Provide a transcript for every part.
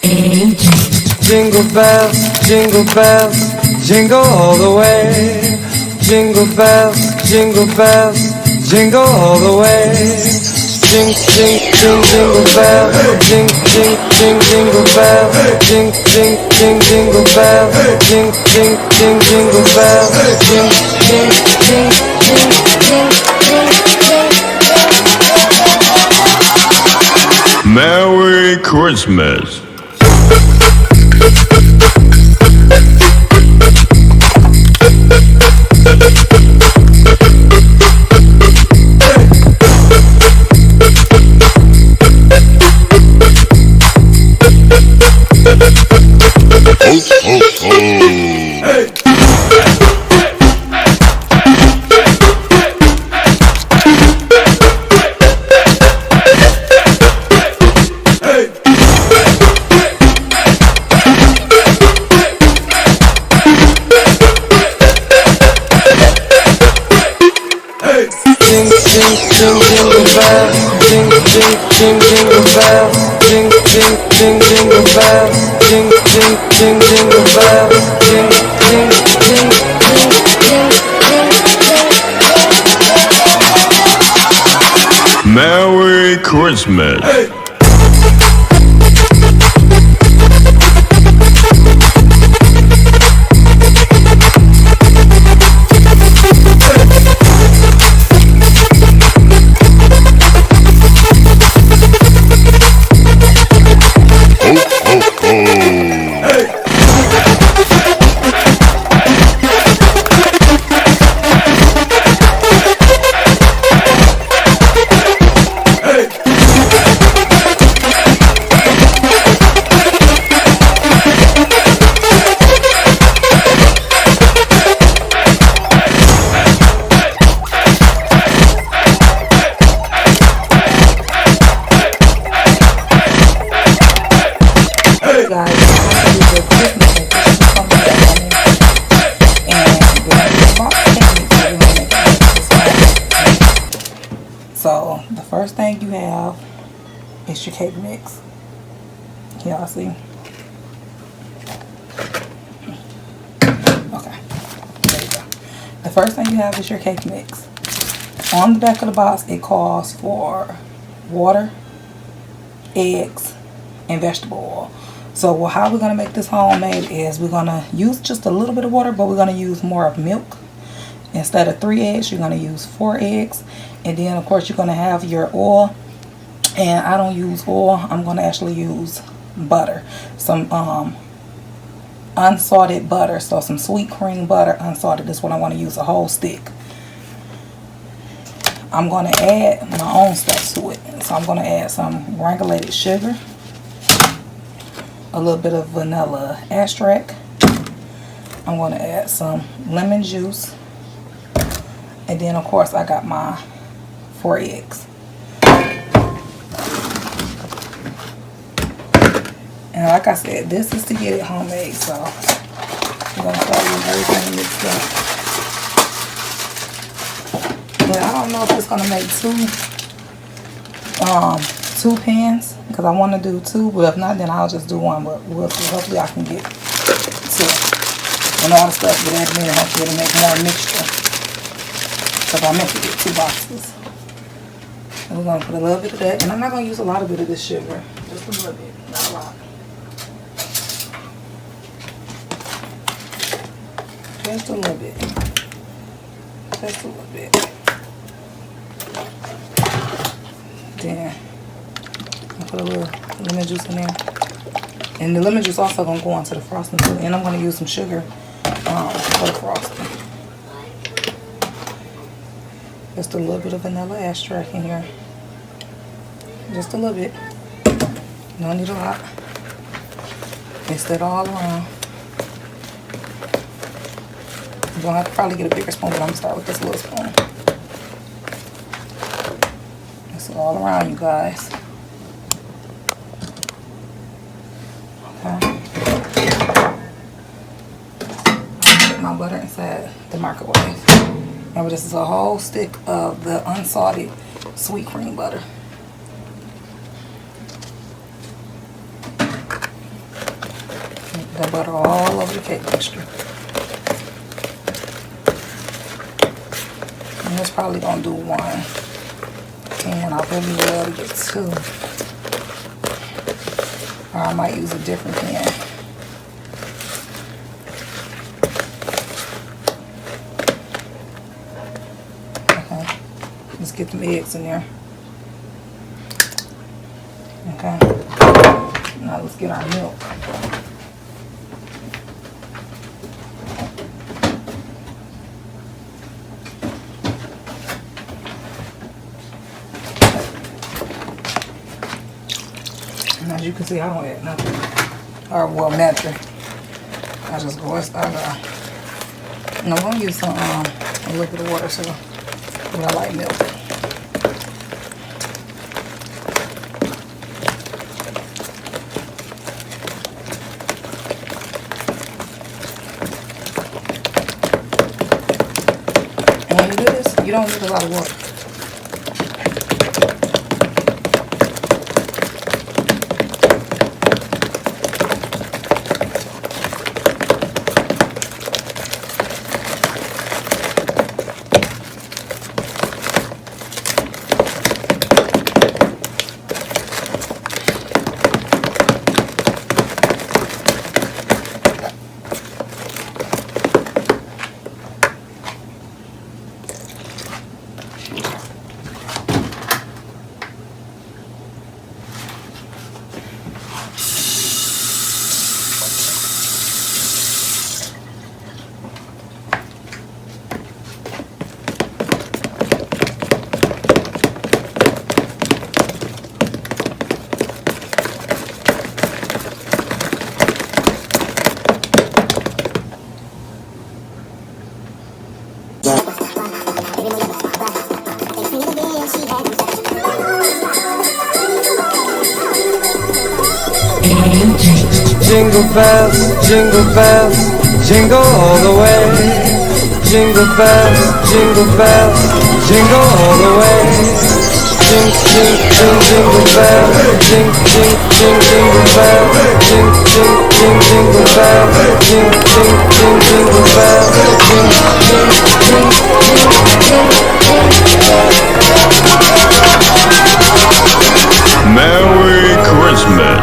Jingle bells, jingle all the way. Jingle bells, jingle all the way. Jingle bells, jingle bells, jingle bells, jingle bells, Merry Christmas. Merry Christmas. So the first thing you have is your cake mix. Y'all see? Okay, there you go. The first thing you have is your cake mix. On the back of the box, it calls for water, eggs, and vegetable oil. So how we're gonna make this homemade is we're gonna use just a little bit of water, but we're gonna use more of milk. Instead of 3 eggs, you're gonna use 4 eggs. And then of course you're gonna have your oil. And I don't use oil, I'm gonna actually use butter. Some unsalted butter. So some sweet cream butter, unsalted. This is what I wanna use, a whole stick. I'm gonna add my own stuff to it. So I'm gonna add some granulated sugar, a little bit of vanilla extract. I'm gonna add some lemon juice. And then of course I got my 4 eggs. And like I said, this is to get it homemade, so I'm gonna start with everything mixed up. But I don't know if it's gonna make two pans, because I want to do 2, but if not, then I'll just do 1. But we'll see. Hopefully I can get 2. When all the stuff get added in, hopefully it'll make more mixture. Because I meant to get 2 boxes. And we're gonna put a little bit of that, and I'm not gonna use a lot of this sugar, just a little bit, not a lot. Just a little bit. Just a little bit. Then I'll put a little lemon juice in there. And the lemon juice also gonna go onto the frosting too. And I'm gonna use some sugar for the frosting. Just a little bit of vanilla extract in here. Just a little bit. You don't need a lot. Mix that all around. You're gonna have to probably get a bigger spoon, but I'm gonna start with this little spoon. Mix it all around, you guys. Okay. I'll put my butter inside the microwave. Remember, this is a whole stick of the unsalted sweet cream butter. the butter all over the cake mixture. And it's probably gonna do one. And I really love to get two. Or I might use a different pan. Okay. Let's get them eggs in there. Okay. Now let's get our milk. And as you can see, I don't add nothing. Or, well, nothing. I just go, I'm going to use some, a little bit of water too. But I like milk. And when you do this, you don't need a lot of water. Jingle bells, jingle all the way. Jingle bells, jingle all the way. Jing, jing, jing, jingle bells, jing, jing, jing, jingle bells, jing, jing, jing, jingle bells, jing, jing, jing, jingle bells, jing, jing, jing, Merry Christmas.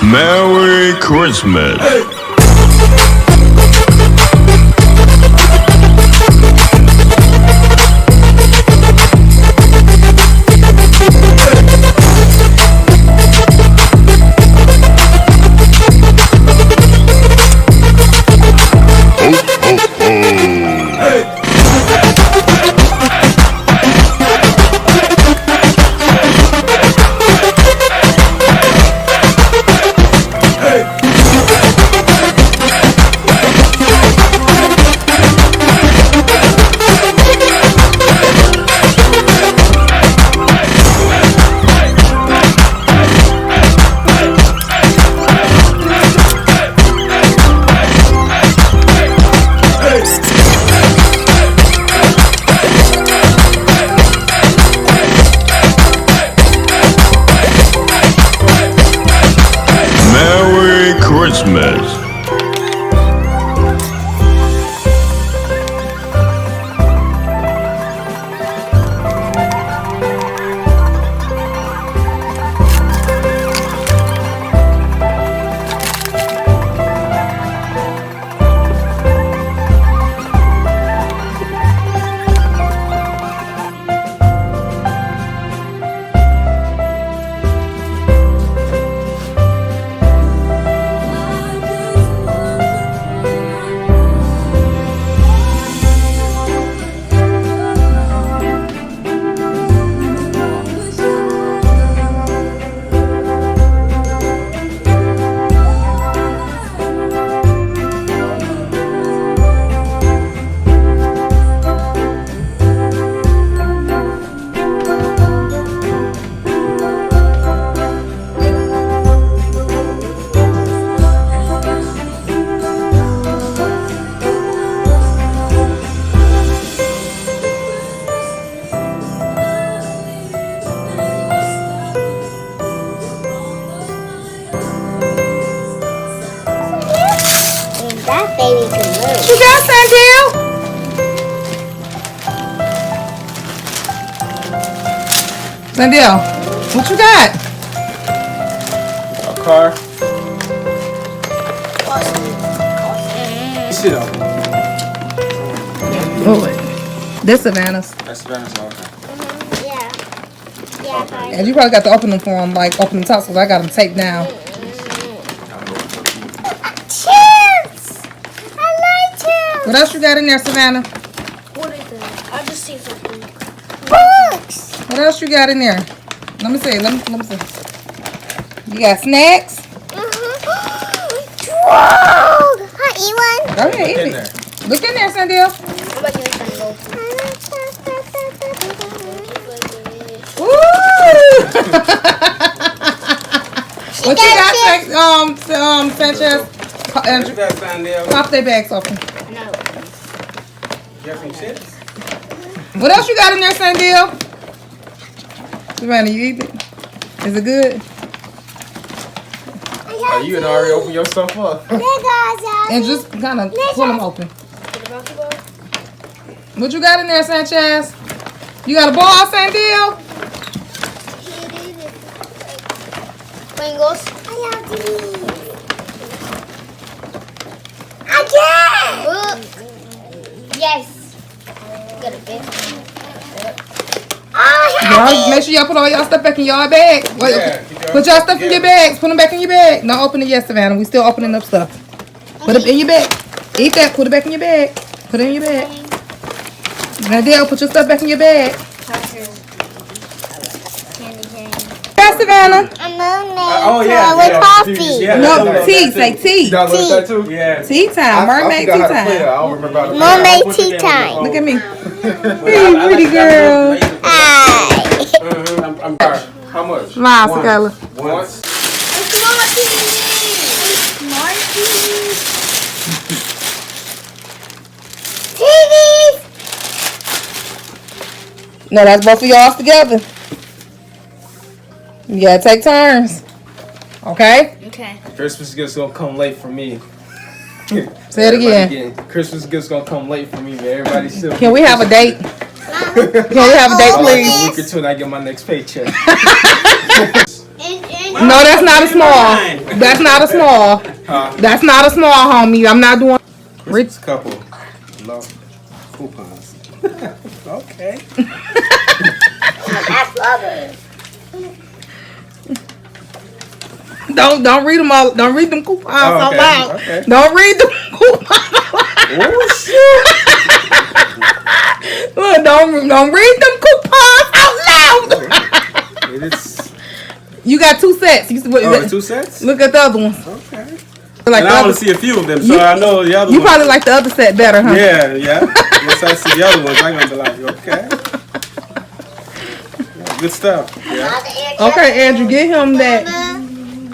Merry Christmas. you got, Sandil? Sandil, what you got? A car. Shit up. Oh, wait. This Savannah's. That's Savannah's. Okay. Yeah. And you probably got to open them for them, like open them tops, because I got them taped down. Chips! I like chips! What else you got in there, Savannah? What is that? I just see something. Books! What else you got in there? Let me see. Let me see. You got snacks? Whoa! I eat one. Go ahead, eat it. Look in there, Sandil. I'm about to get some gold. What you got, Sanchez? Andrew, That's Sandel. pop their bags open. No. You got some chips? What else you got in there, Sandil? Savannah, you eat it? Is it good? Oh, you had already opened your stuff up. And just kind of pull them open. What you got in there, Sanchez? You got a ball, Sandil? Pringles. I love these. Again! Yes. Got a bit. Y'all make sure y'all put all y'all stuff back in y'all bag. Wait, Yeah, put y'all stuff in your bags. Put them back in your bag. Don't open it yet, Savannah. We still opening up stuff. Put it in your bag. Eat that. Put it back in your bag. Put it in your bag. Nadine, put your stuff back in your bag. Candy cane. Yeah, Savannah. A mermaid Oh, yeah. with yeah. coffee. Yeah, No, that's tea. that Say too. tea. Y'all look at that too? Yeah. Tea time. Mermaid tea I forgot how to play that. I time. don't remember how to play Mermaid that. tea time. Look at me. Hey, pretty girl. Hi. I'm sorry. How much? Smile, Skylar. Once. TVs. No, that's both of y'all together. You gotta take turns. Okay? Okay. Christmas gifts gonna come late for me. Say it again. Christmas gifts gonna come late for me, man. Everybody still. Can we have a date? Can we have a date, Like a please? week or two, and I get my next paycheck. No, that's not a small. That's not a small. That's not a small, homie. I'm not doing. Christmas couple. Love coupons. Okay. That's lovely. Don't read them all. Don't read them coupons out okay, loud. okay. Don't read them coupons out loud. Oh shit! Look, don't read them coupons out loud. It's You got 2 sets. You, what, 2 sets. Look at the other ones. Okay. Like And the I other, only see a few of them, so I know the other you ones. probably like the other set better, huh? Yeah. Once I see the other ones, I'm gonna be like, okay. Good stuff. Yeah. Okay, Andrew, get him that.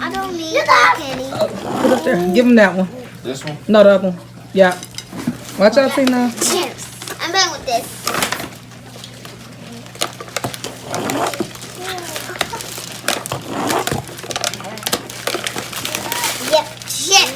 I don't need that penny. Put up there. Give him that one. This one. No, the other one. Yeah. Watch out, Tina. Chips. I'm done with this. Yep, chips.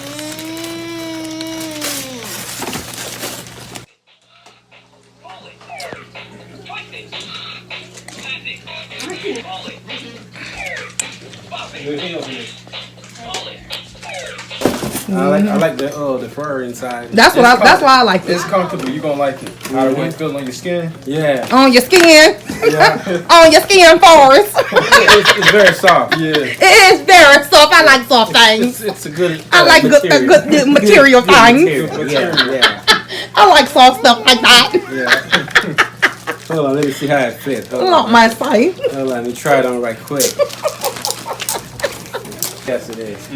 I like the fur inside. That's what that's why I like It's this. comfortable. You're gonna like it. How the way it feels on your skin. Yeah. On your skin. Yeah. On your skin, Forrest. It's very soft. Yeah. It is very soft. I like soft things. It's a good. I like good material things. Yeah. I like soft stuff like that. Yeah. Hold on, let me see how it fits. Hold Not on. my thing. Hold on, let me try it on right quick. Yes, it is.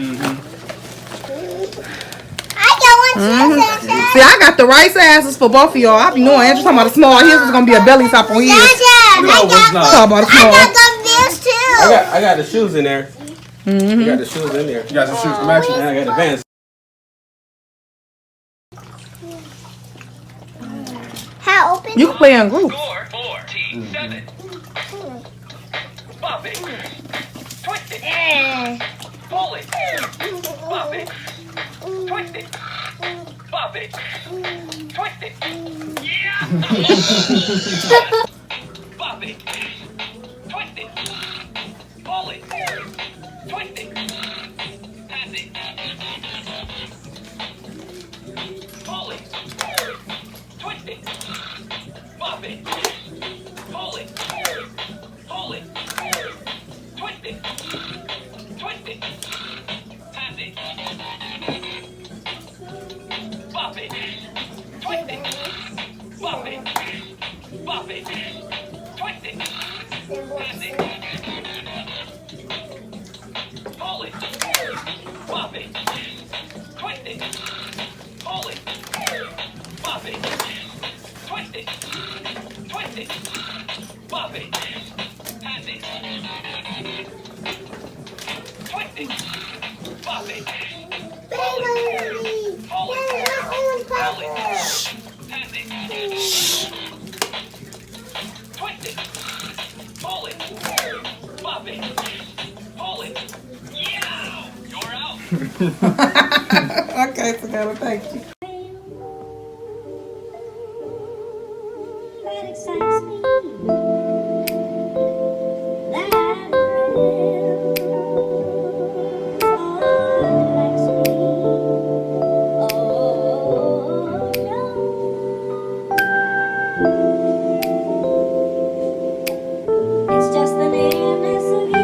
I got one chips. See, I got the right sizes for both of y'all. I be knowing Andrew talking about a small. His was gonna be a belly top on his. No, it's not. Talking about a small. this too. I got the shoes in there. I got the shoes in there. You got some shoes to match, and I got the Vans. How open? You can play in groups. 4T7. Pop it. Twist it. Pull it. Pop it. Twist it. Pop it. Twist it. Yeah. Pop it. Twist it. Pull it. Twist it. Pass it. Pull it. Twist it. Pop it. Pull it. Pull it. Twist it. Twist it. Pass it. Pop it. Twist it. Pop it. Pop it. Twist it. Pass it. Pull it. Pop it. Twist it. Pull it. Pop it. Twist it. Twist it. Pop it. Pass it. Twist it. Pop it. Pull it. Pull it. Pull it. Pass it. Twist it. Pull it. Pop it. Pull it. Yeah! You're out. Okay, Savannah, thank you. That excites me. That relaxes me. Oh, no. It's just the nearness of you.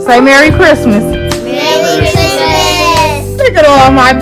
Say Merry Christmas. Merry Christmas. Look at all my